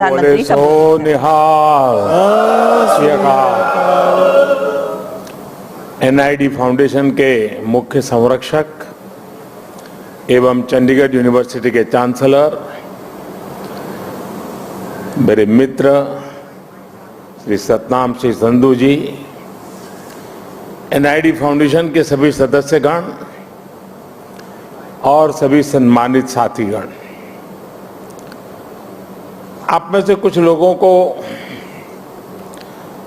बोले प्रधानमंत्री सो निहाल NID foundation के मुख्य संरक्षक एवं चंडीगढ़ यूनिवर्सिटी के चांसलर, मेरे मित्र श्री सतनाम सिंह संधू जी, एनआईडी फाउंडेशन के सभी सदस्यगण और सभी सम्मानित साथीगण, आप में से कुछ लोगों को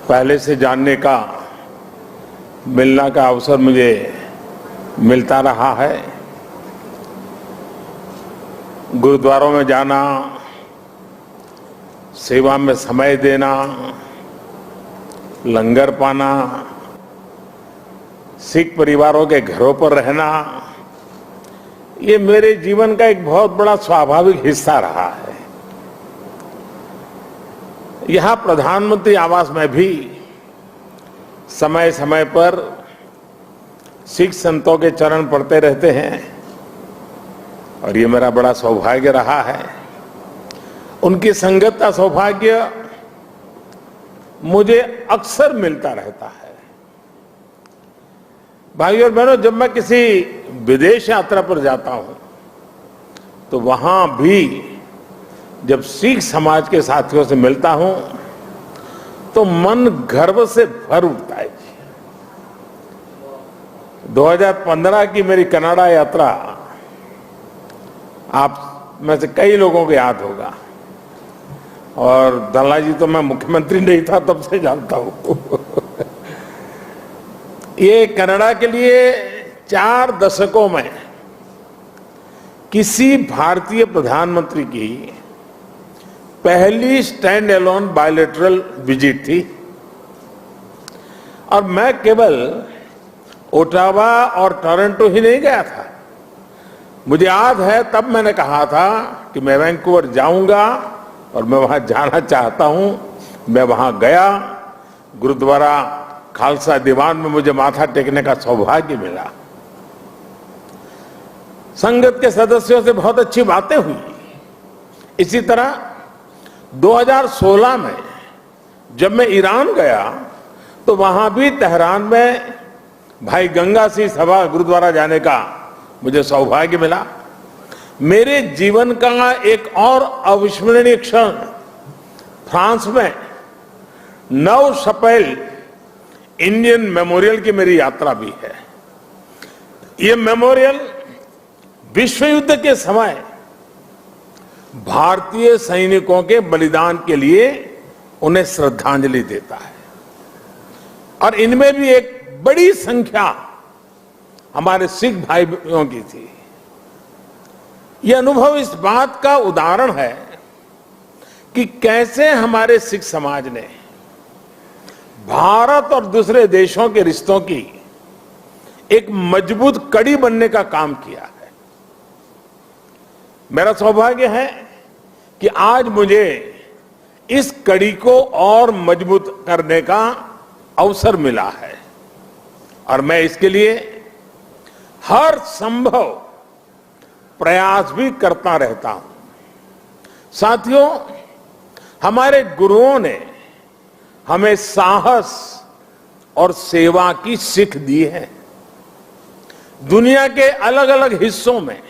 पहले से जानने का, मिलने का अवसर मुझे मिलता रहा है। गुरुद्वारों में जाना, सेवा में समय देना, लंगर पाना, सिख परिवारों के घरों पर रहना, ये मेरे जीवन का एक बहुत बड़ा स्वाभाविक हिस्सा रहा है। यहां प्रधानमंत्री आवास में भी समय समय पर सिख संतों के चरण पड़ते रहते हैं और ये मेरा बड़ा सौभाग्य रहा है। उनकी संगत का सौभाग्य मुझे अक्सर मिलता रहता है। भाइयों और बहनों, जब मैं किसी विदेश यात्रा पर जाता हूं तो वहां भी जब सिख समाज के साथियों से मिलता हूं तो मन गर्व से भर उठता है। 2015 की मेरी कनाडा यात्रा आप में से कई लोगों को याद होगा और दल्ला जी तो मैं मुख्यमंत्री नहीं था तब से जानता हूं। ये कनाडा के लिए 4 दशकों में किसी भारतीय प्रधानमंत्री की पहली स्टैंड एलोन बायलैटरल विजिट थी और मैं केवल ओटावा और टोरंटो ही नहीं गया था। मुझे याद है तब मैंने कहा था कि मैं वैंकूवर जाऊंगा और मैं वहां जाना चाहता हूं। मैं वहां गया, गुरुद्वारा खालसा दीवान में मुझे माथा टेकने का सौभाग्य मिला। संगत के सदस्यों से बहुत अच्छी बातें हुई। इसी तरह 2016 में जब मैं ईरान गया तो वहां भी तेहरान में भाई गंगा सिंह सभा गुरुद्वारा जाने का मुझे सौभाग्य मिला। मेरे जीवन का एक और अविस्मरणीय क्षण फ्रांस में 9 अप्रैल इंडियन मेमोरियल की मेरी यात्रा भी है। ये मेमोरियल विश्व युद्ध के समय भारतीय सैनिकों के बलिदान के लिए उन्हें श्रद्धांजलि देता है और इनमें भी एक बड़ी संख्या हमारे सिख भाइयों की थी। यह अनुभव इस बात का उदाहरण है कि कैसे हमारे सिख समाज ने भारत और दूसरे देशों के रिश्तों की एक मजबूत कड़ी बनने का काम किया है। मेरा सौभाग्य है कि आज मुझे इस कड़ी को और मजबूत करने का अवसर मिला है और मैं इसके लिए हर संभव प्रयास भी करता रहता हूं। साथियों, हमारे गुरुओं ने हमें साहस और सेवा की सीख दी है। दुनिया के अलग अलग हिस्सों में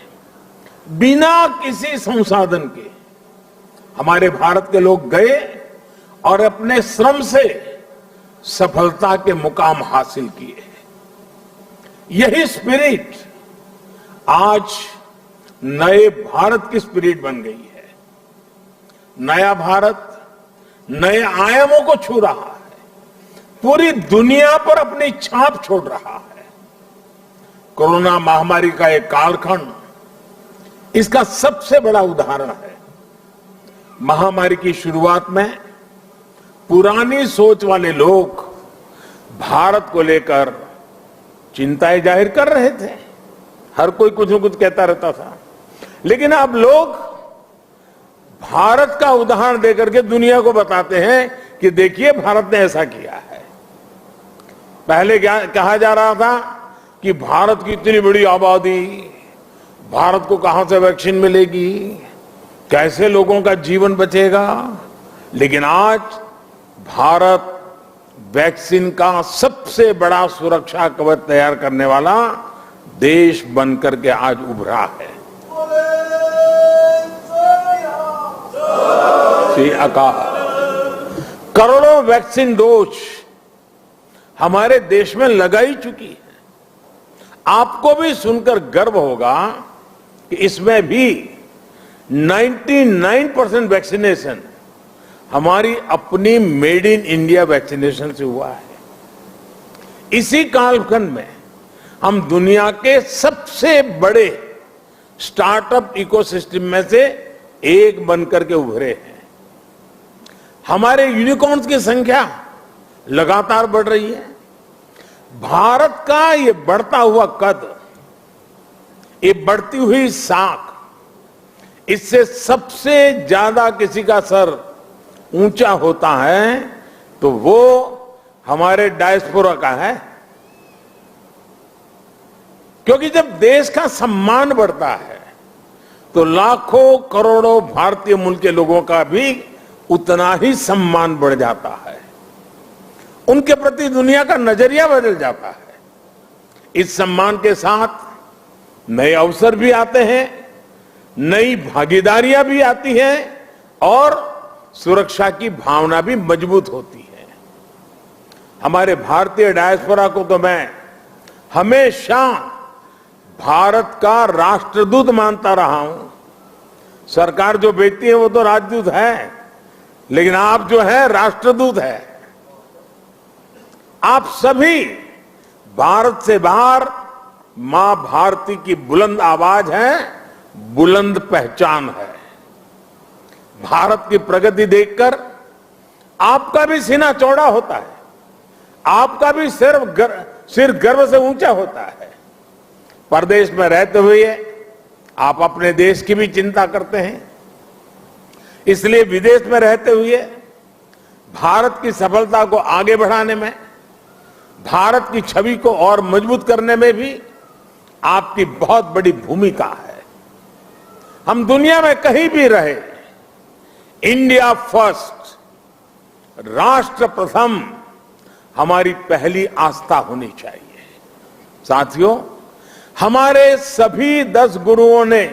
बिना किसी संसाधन के हमारे भारत के लोग गए और अपने श्रम से सफलता के मुकाम हासिल किए। यही स्पिरिट आज नए भारत की स्पिरिट बन गई है। नया भारत नए आयामों को छू रहा है, पूरी दुनिया पर अपनी छाप छोड़ रहा है। कोरोना महामारी का एक कालखंड इसका सबसे बड़ा उदाहरण है। महामारी की शुरुआत में पुरानी सोच वाले लोग भारत को लेकर चिंताएं जाहिर कर रहे थे। हर कोई कुछ न कुछ कहता रहता था, लेकिन अब लोग भारत का उदाहरण देकर के दुनिया को बताते हैं कि देखिए भारत ने ऐसा किया है। पहले क्या कहा जा रहा था कि भारत की इतनी बड़ी आबादी, भारत को कहां से वैक्सीन मिलेगी, कैसे लोगों का जीवन बचेगा। लेकिन आज भारत वैक्सीन का सबसे बड़ा सुरक्षा कवच तैयार करने वाला देश बनकर के आज उभरा है। श्री अकाल करोड़ों वैक्सीन डोज हमारे देश में लगाई चुकी है। आपको भी सुनकर गर्व होगा कि इसमें भी 99% वैक्सीनेशन हमारी अपनी मेड इन इंडिया वैक्सीनेशन से हुआ है। इसी कालखंड में हम दुनिया के सबसे बड़े स्टार्टअप इकोसिस्टम में से एक बनकर के उभरे हैं। हमारे यूनिकॉर्न्स की संख्या लगातार बढ़ रही है। भारत का ये बढ़ता हुआ कद, ये बढ़ती हुई साख, इससे सबसे ज्यादा किसी का सर ऊंचा होता है तो वो हमारे डायस्पोरा का है। क्योंकि जब देश का सम्मान बढ़ता है तो लाखों करोड़ों भारतीय मूल के लोगों का भी उतना ही सम्मान बढ़ जाता है। उनके प्रति दुनिया का नजरिया बदल जाता है। इस सम्मान के साथ नए अवसर भी आते हैं, नई भागीदारियां भी आती हैं और सुरक्षा की भावना भी मजबूत होती है। हमारे भारतीय डायस्पोरा को तो मैं हमेशा भारत का राष्ट्रदूत मानता रहा हूं। सरकार जो भेजती है वो तो राजदूत है, लेकिन आप जो है राष्ट्रदूत है। आप सभी भारत से बाहर मां भारती की बुलंद आवाज है, बुलंद पहचान है। भारत की प्रगति देखकर आपका भी सीना चौड़ा होता है, आपका भी सिर गर्व से ऊंचा होता है। परदेश में रहते हुए आप अपने देश की भी चिंता करते हैं, इसलिए विदेश में रहते हुए भारत की सफलता को आगे बढ़ाने में, भारत की छवि को और मजबूत करने में भी आपकी बहुत बड़ी भूमिका है। हम दुनिया में कहीं भी रहे, इंडिया फर्स्ट, राष्ट्र प्रथम हमारी पहली आस्था होनी चाहिए। साथियों, हमारे सभी 10 गुरुओं ने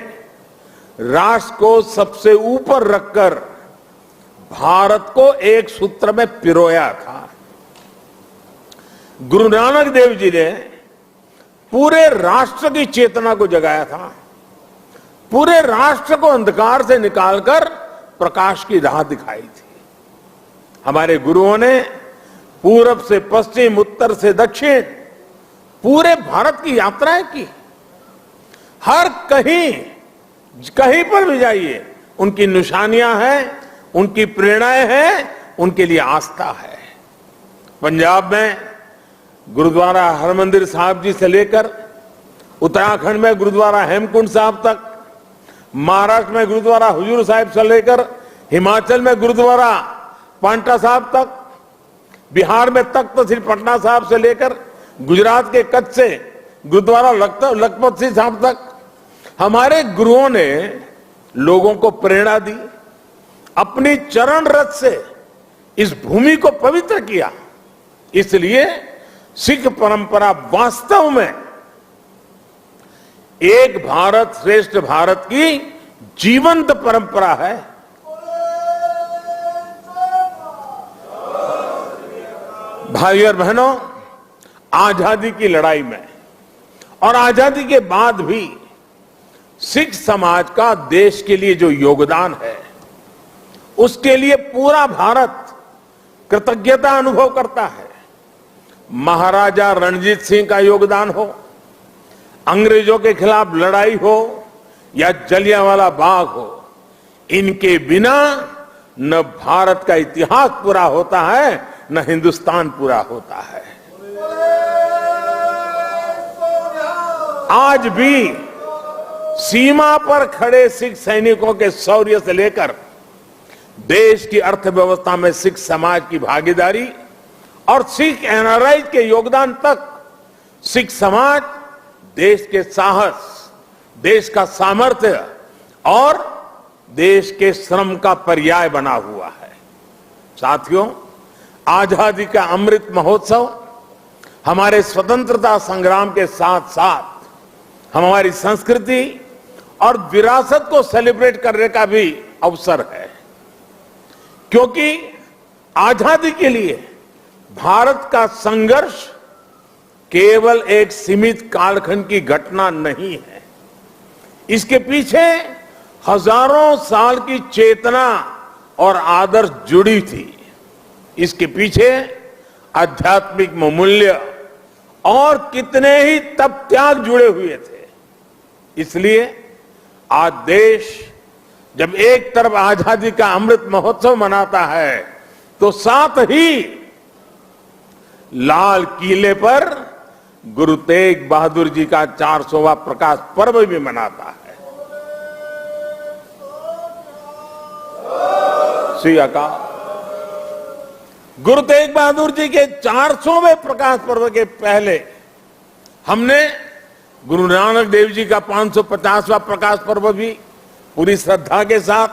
राष्ट्र को सबसे ऊपर रखकर भारत को एक सूत्र में पिरोया था। गुरु नानक देव जी ने पूरे राष्ट्र की चेतना को जगाया था, पूरे राष्ट्र को अंधकार से निकालकर प्रकाश की राह दिखाई थी। हमारे गुरुओं ने पूरब से पश्चिम, उत्तर से दक्षिण पूरे भारत की यात्राएं की। हर कहीं पर भी जाइए उनकी निशानियां हैं, उनकी प्रेरणाएं हैं, उनके लिए आस्था है। पंजाब में गुरुद्वारा हरमंदिर साहिब जी से लेकर उत्तराखंड में गुरुद्वारा हेमकुंड साहिब तक, महाराष्ट्र में गुरुद्वारा हुजूर साहिब से लेकर हिमाचल में गुरुद्वारा पांटा साहिब तक, बिहार में तख्त श्री पटना साहिब से लेकर गुजरात के कच्छ से गुरुद्वारा लखपत सिंह साहिब तक हमारे गुरुओं ने लोगों को प्रेरणा दी, अपनी चरण रथ से इस भूमि को पवित्र किया। इसलिए सिख परंपरा वास्तव में एक भारत श्रेष्ठ भारत की जीवंत परंपरा है। भाई और बहनों, आजादी की लड़ाई में और आजादी के बाद भी सिख समाज का देश के लिए जो योगदान है, उसके लिए पूरा भारत कृतज्ञता अनुभव करता है। महाराजा रणजीत सिंह का योगदान हो, अंग्रेजों के खिलाफ लड़ाई हो या जलियांवाला बाग हो, इनके बिना न भारत का इतिहास पूरा होता है, न हिंदुस्तान पूरा होता है। आज भी सीमा पर खड़े सिख सैनिकों के शौर्य से लेकर देश की अर्थव्यवस्था में सिख समाज की भागीदारी और सिख एनआरआई के योगदान तक, सिख समाज देश के साहस, देश का सामर्थ्य और देश के श्रम का पर्याय बना हुआ है। साथियों, आजादी का अमृत महोत्सव हमारे स्वतंत्रता संग्राम के साथ साथ हमारी संस्कृति और विरासत को सेलिब्रेट करने का भी अवसर है, क्योंकि आजादी के लिए भारत का संघर्ष केवल एक सीमित कालखंड की घटना नहीं है। इसके पीछे हजारों साल की चेतना और आदर्श जुड़ी थी। इसके पीछे आध्यात्मिक मूल्य और कितने ही तप त्याग जुड़े हुए थे। इसलिए आज देश जब एक तरफ आजादी का अमृत महोत्सव मनाता है, तो साथ ही लाल किले पर गुरु तेग बहादुर जी का 400वां प्रकाश पर्व भी मनाता है। श्री अकाल। गुरु तेग बहादुर जी के 400वें प्रकाश पर्व के पहले हमने गुरु नानक देव जी का 550वां प्रकाश पर्व भी पूरी श्रद्धा के साथ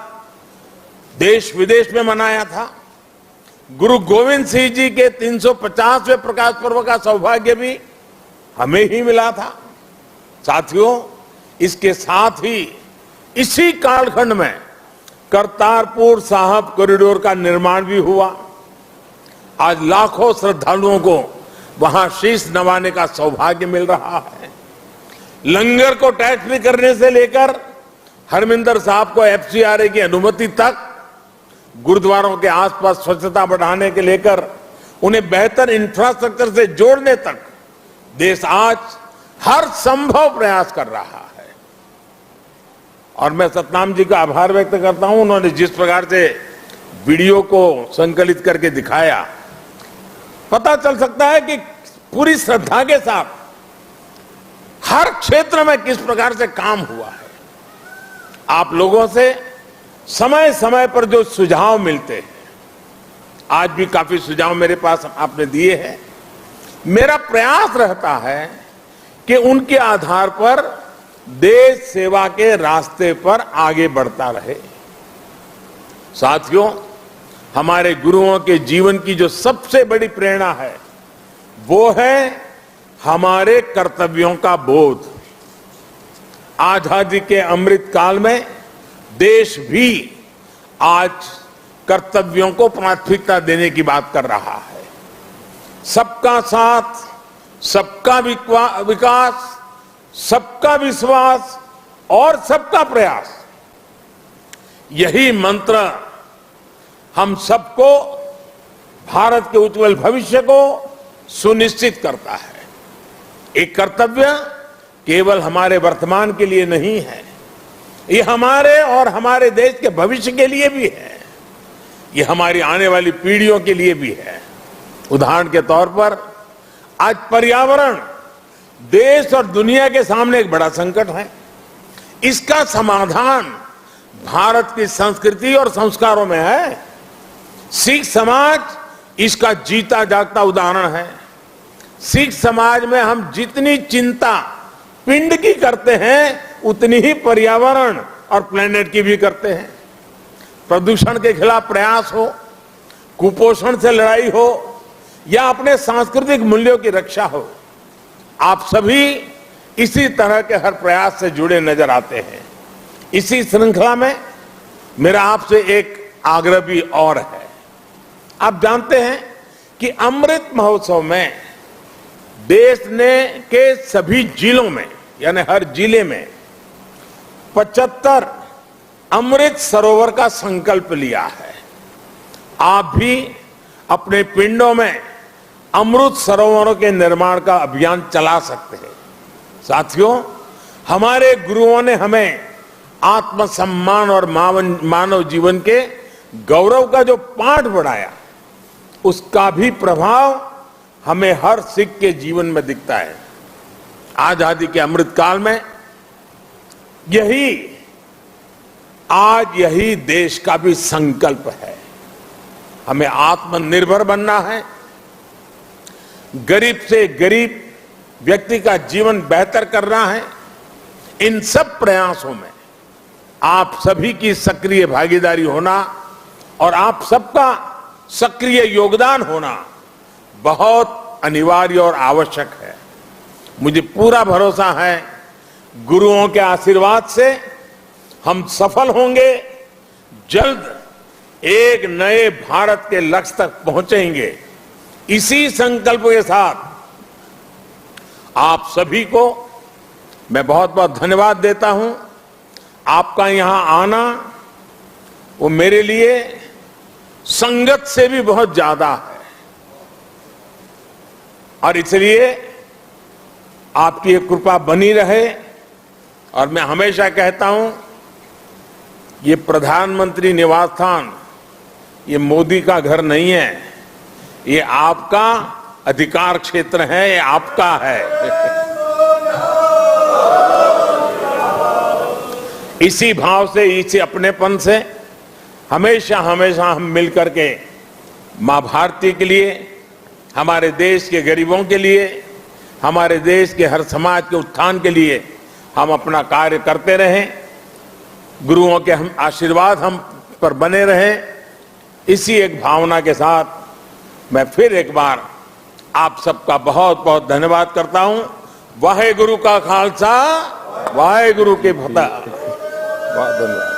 देश विदेश में मनाया था। गुरु गोविंद सिंह जी के 350वें प्रकाश पर्व का सौभाग्य भी हमें ही मिला था। साथियों, इसके साथ ही इसी कालखंड में करतारपुर साहिब कॉरिडोर का निर्माण भी हुआ। आज लाखों श्रद्धालुओं को वहां शीश नवाने का सौभाग्य मिल रहा है। लंगर को टैक्स फ्री करने से लेकर हरमिंदर साहब को एफसीआरए की अनुमति तक, गुरुद्वारों के आसपास स्वच्छता बढ़ाने के लेकर उन्हें बेहतर इंफ्रास्ट्रक्चर से जोड़ने तक देश आज हर संभव प्रयास कर रहा है। और मैं सतनाम जी का आभार व्यक्त करता हूं। उन्होंने जिस प्रकार से वीडियो को संकलित करके दिखाया, पता चल सकता है कि पूरी श्रद्धा के साथ हर क्षेत्र में किस प्रकार से काम हुआ है। आप लोगों से समय समय पर जो सुझाव मिलते हैं, आज भी काफी सुझाव मेरे पास आपने दिए हैं। मेरा प्रयास रहता है कि उनके आधार पर देश सेवा के रास्ते पर आगे बढ़ता रहे। साथियों, हमारे गुरुओं के जीवन की जो सबसे बड़ी प्रेरणा है, वो है हमारे कर्तव्यों का बोध। आजादी के अमृत काल में देश भी आज कर्तव्यों को प्राथमिकता देने की बात कर रहा है। सबका साथ, सबका विकास, सबका विश्वास और सबका प्रयास, यही मंत्र हम सबको भारत के उज्जवल भविष्य को सुनिश्चित करता है। एक कर्तव्य केवल हमारे वर्तमान के लिए नहीं है, ये हमारे और हमारे देश के भविष्य के लिए भी है। ये हमारी आने वाली पीढ़ियों के लिए भी है। उदाहरण के तौर पर आज पर्यावरण देश और दुनिया के सामने एक बड़ा संकट है। इसका समाधान भारत की संस्कृति और संस्कारों में है। सिख समाज इसका जीता जागता उदाहरण है। सिख समाज में हम जितनी चिंता पिंड की करते हैं, उतनी ही पर्यावरण और प्लेनेट की भी करते हैं। प्रदूषण के खिलाफ प्रयास हो, कुपोषण से लड़ाई हो, या अपने सांस्कृतिक मूल्यों की रक्षा हो, आप सभी इसी तरह के हर प्रयास से जुड़े नजर आते हैं। इसी श्रृंखला में मेरा आपसे एक आग्रह भी और है। आप जानते हैं कि अमृत महोत्सव में देश ने के सभी जिलों में, यानी हर जिले में 75 अमृत सरोवर का संकल्प लिया है। आप भी अपने पिंडों में अमृत सरोवरों के निर्माण का अभियान चला सकते हैं। साथियों, हमारे गुरुओं ने हमें आत्मसम्मान और मानव जीवन के गौरव का जो पाठ पढ़ाया, उसका भी प्रभाव हमें हर सिख के जीवन में दिखता है। आजादी के अमृत काल में यही देश का भी संकल्प है। हमें आत्मनिर्भर बनना है। गरीब से गरीब व्यक्ति का जीवन बेहतर करना है। इन सब प्रयासों में आप सभी की सक्रिय भागीदारी होना और आप सबका सक्रिय योगदान होना बहुत अनिवार्य और आवश्यक है। मुझे पूरा भरोसा है गुरुओं के आशीर्वाद से हम सफल होंगे, जल्द एक नए भारत के लक्ष्य तक पहुंचेंगे। इसी संकल्प के साथ आप सभी को मैं बहुत बहुत धन्यवाद देता हूं। आपका यहां आना वो मेरे लिए संगत से भी बहुत ज्यादा है और इसलिए आपकी ये कृपा बनी रहे। और मैं हमेशा कहता हूं ये प्रधानमंत्री निवास स्थान ये मोदी का घर नहीं है, ये आपका अधिकार क्षेत्र है, ये आपका है। इसी भाव से, इसी अपनेपन से हमेशा हमेशा हम मिलकर के मां भारती के लिए, हमारे देश के गरीबों के लिए, हमारे देश के हर समाज के उत्थान के लिए हम अपना कार्य करते रहें। गुरुओं के हम आशीर्वाद हम पर बने रहें। इसी एक भावना के साथ मैं फिर एक बार आप सबका बहुत बहुत धन्यवाद करता हूं। वाहे गुरु का खालसा, वाहे गुरु की फतेह। बहुत धन्यवाद।